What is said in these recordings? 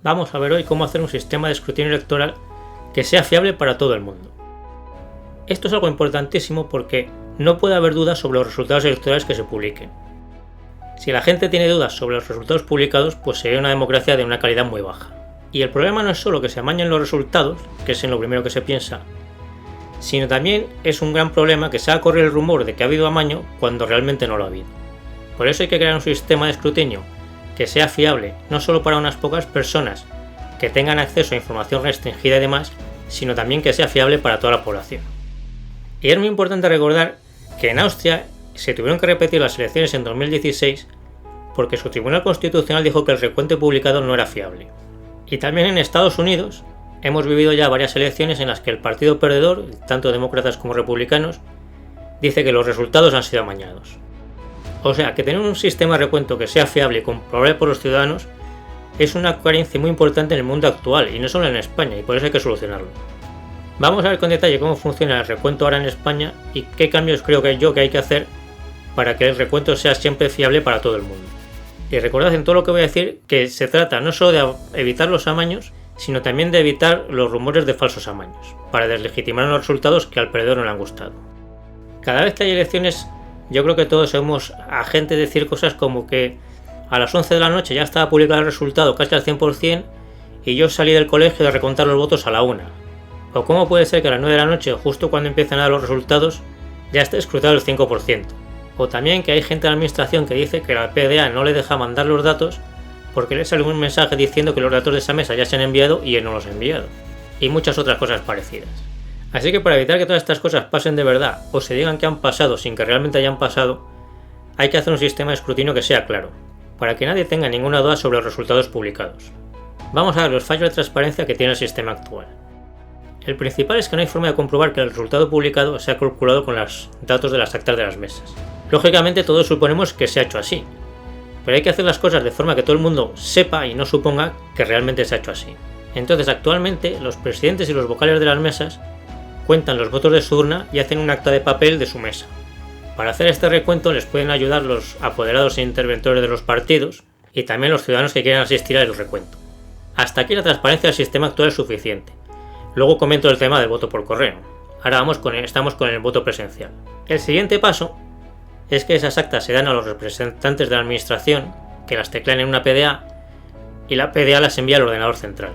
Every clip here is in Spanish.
Vamos a ver hoy cómo hacer un sistema de escrutinio electoral que sea fiable para todo el mundo. Esto es algo importantísimo porque no puede haber dudas sobre los resultados electorales que se publiquen. Si la gente tiene dudas sobre los resultados publicados, pues sería una democracia de una calidad muy baja. Y el problema no es solo que se amañen los resultados, que es en lo primero que se piensa, sino también es un gran problema que se haga correr el rumor de que ha habido amaño cuando realmente no lo ha habido. Por eso hay que crear un sistema de escrutinio que sea fiable, no solo para unas pocas personas que tengan acceso a información restringida y demás, sino también que sea fiable para toda la población. Y es muy importante recordar que en Austria se tuvieron que repetir las elecciones en 2016 porque su Tribunal Constitucional dijo que el recuento publicado no era fiable. Y también en Estados Unidos hemos vivido ya varias elecciones en las que el partido perdedor, tanto demócratas como republicanos, dice que los resultados han sido amañados. O sea, que tener un sistema de recuento que sea fiable y comprobable por los ciudadanos es una carencia muy importante en el mundo actual, y no solo en España, y por eso hay que solucionarlo. Vamos a ver con detalle cómo funciona el recuento ahora en España y qué cambios creo que hay que hacer para que el recuento sea siempre fiable para todo el mundo. Y recordad en todo lo que voy a decir que se trata no solo de evitar los amaños, sino también de evitar los rumores de falsos amaños, para deslegitimar los resultados que al perdedor no le han gustado. Cada vez que hay elecciones, yo creo que todos somos agentes de decir cosas como que a las 11 de la noche ya estaba publicado el resultado casi al 100% y yo salí del colegio de recontar los votos a la 1. O cómo puede ser que a las 9 de la noche, justo cuando empiezan a dar los resultados, ya esté escrutado el 5%. O también que hay gente de la administración que dice que la PDA no le deja mandar los datos porque le sale un mensaje diciendo que los datos de esa mesa ya se han enviado y él no los ha enviado. Y muchas otras cosas parecidas. Así que para evitar que todas estas cosas pasen de verdad o se digan que han pasado sin que realmente hayan pasado, hay que hacer un sistema de escrutinio que sea claro, para que nadie tenga ninguna duda sobre los resultados publicados. Vamos a ver los fallos de transparencia que tiene el sistema actual. El principal es que no hay forma de comprobar que el resultado publicado se ha calculado con los datos de las actas de las mesas. Lógicamente todos suponemos que se ha hecho así, pero hay que hacer las cosas de forma que todo el mundo sepa y no suponga que realmente se ha hecho así. Entonces actualmente los presidentes y los vocales de las mesas cuentan los votos de su urna y hacen un acta de papel de su mesa. Para hacer este recuento les pueden ayudar los apoderados e interventores de los partidos y también los ciudadanos que quieran asistir al recuento. Hasta aquí la transparencia del sistema actual es suficiente. Luego comento el tema del voto por correo. Ahora estamos con el voto presencial. El siguiente paso es que esas actas se dan a los representantes de la administración, que las teclean en una PDA, y la PDA las envía al ordenador central.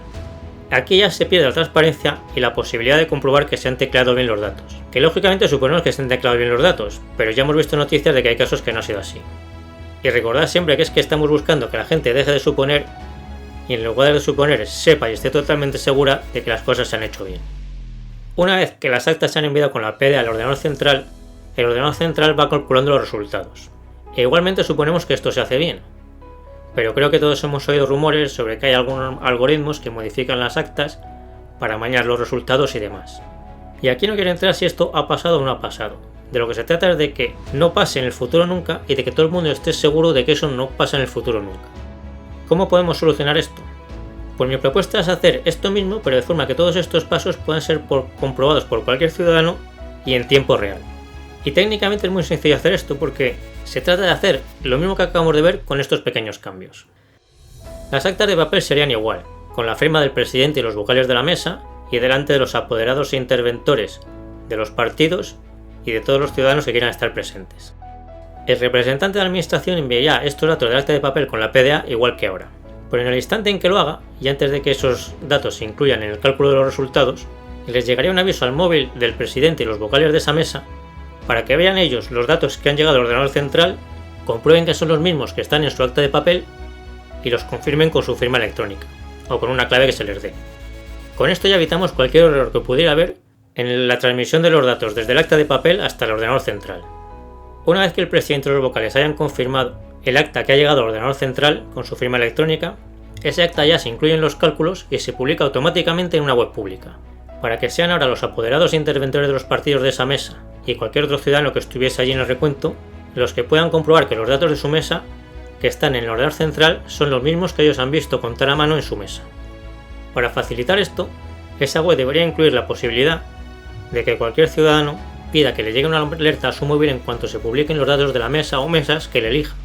Aquí ya se pierde la transparencia y la posibilidad de comprobar que se han tecleado bien los datos. Que lógicamente suponemos que se han tecleado bien los datos, pero ya hemos visto noticias de que hay casos que no ha sido así. Y recordad siempre que es que estamos buscando que la gente deje de suponer y en lugar de suponer sepa y esté totalmente segura de que las cosas se han hecho bien. Una vez que las actas se han enviado con la PDA al ordenador central, el ordenador central va calculando los resultados. E igualmente suponemos que esto se hace bien, pero creo que todos hemos oído rumores sobre que hay algunos algoritmos que modifican las actas para amañar los resultados y demás. Y aquí no quiero entrar si esto ha pasado o no ha pasado. De lo que se trata es de que no pase en el futuro nunca y de que todo el mundo esté seguro de que eso no pasa en el futuro nunca. ¿Cómo podemos solucionar esto? Pues mi propuesta es hacer esto mismo, pero de forma que todos estos pasos puedan ser comprobados por cualquier ciudadano y en tiempo real. Y técnicamente es muy sencillo hacer esto porque se trata de hacer lo mismo que acabamos de ver con estos pequeños cambios. Las actas de papel serían igual, con la firma del presidente y los vocales de la mesa y delante de los apoderados e interventores de los partidos y de todos los ciudadanos que quieran estar presentes. El representante de la administración enviará estos datos del acta de papel con la PDA igual que ahora. Pero en el instante en que lo haga, y antes de que esos datos se incluyan en el cálculo de los resultados, les llegaría un aviso al móvil del presidente y los vocales de esa mesa para que vean ellos los datos que han llegado al ordenador central, comprueben que son los mismos que están en su acta de papel y los confirmen con su firma electrónica o con una clave que se les dé. Con esto ya evitamos cualquier error que pudiera haber en la transmisión de los datos desde el acta de papel hasta el ordenador central. Una vez que el presidente y los vocales hayan confirmado el acta que ha llegado al ordenador central con su firma electrónica, ese acta ya se incluye en los cálculos y se publica automáticamente en una web pública, para que sean ahora los apoderados e interventores de los partidos de esa mesa y cualquier otro ciudadano que estuviese allí en el recuento los que puedan comprobar que los datos de su mesa que están en el ordenador central son los mismos que ellos han visto contar a mano en su mesa. Para facilitar esto, esa web debería incluir la posibilidad de que cualquier ciudadano pida que le llegue una alerta a su móvil en cuanto se publiquen los datos de la mesa o mesas que le elija,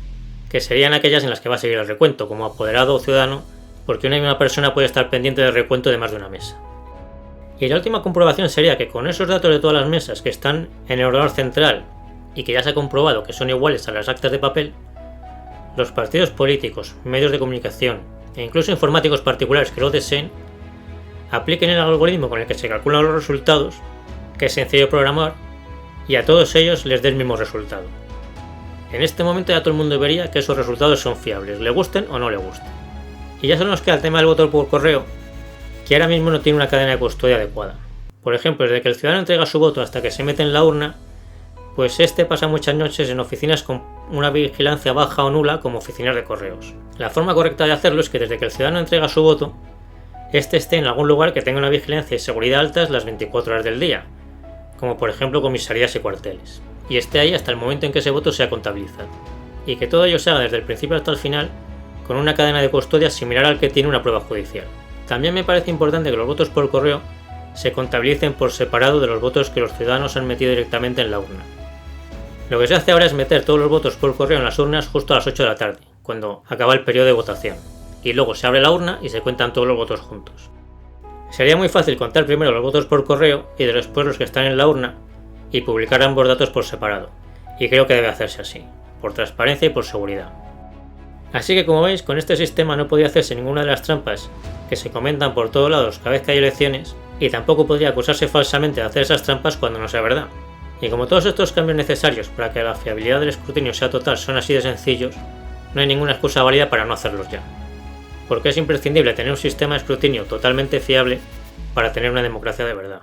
que serían aquellas en las que va a seguir el recuento como apoderado o ciudadano porque una misma persona puede estar pendiente del recuento de más de una mesa. Y la última comprobación sería que con esos datos de todas las mesas que están en el ordenador central y que ya se ha comprobado que son iguales a las actas de papel, los partidos políticos, medios de comunicación e incluso informáticos particulares que lo deseen, apliquen el algoritmo con el que se calculan los resultados, que es sencillo de programar, y a todos ellos les dé el mismo resultado. En este momento ya todo el mundo vería que esos resultados son fiables, le gusten o no le gusten. Y ya solo nos queda el tema del voto por correo, que ahora mismo no tiene una cadena de custodia adecuada. Por ejemplo, desde que el ciudadano entrega su voto hasta que se mete en la urna, pues este pasa muchas noches en oficinas con una vigilancia baja o nula como oficinas de correos. La forma correcta de hacerlo es que desde que el ciudadano entrega su voto, este esté en algún lugar que tenga una vigilancia y seguridad altas las 24 horas del día, como por ejemplo comisarías y cuarteles, y esté ahí hasta el momento en que ese voto sea contabilizado, y que todo ello se haga desde el principio hasta el final con una cadena de custodia similar al que tiene una prueba judicial. También me parece importante que los votos por correo se contabilicen por separado de los votos que los ciudadanos han metido directamente en la urna. Lo que se hace ahora es meter todos los votos por correo en las urnas justo a las 8 de la tarde, cuando acaba el periodo de votación, y luego se abre la urna y se cuentan todos los votos juntos. Sería muy fácil contar primero los votos por correo y después los que están en la urna y publicar ambos datos por separado, y creo que debe hacerse así, por transparencia y por seguridad. Así que como veis, con este sistema no podía hacerse ninguna de las trampas que se comentan por todos lados cada vez que hay elecciones, y tampoco podría acusarse falsamente de hacer esas trampas cuando no sea verdad. Y como todos estos cambios necesarios para que la fiabilidad del escrutinio sea total son así de sencillos, no hay ninguna excusa válida para no hacerlos ya. Porque es imprescindible tener un sistema de escrutinio totalmente fiable para tener una democracia de verdad.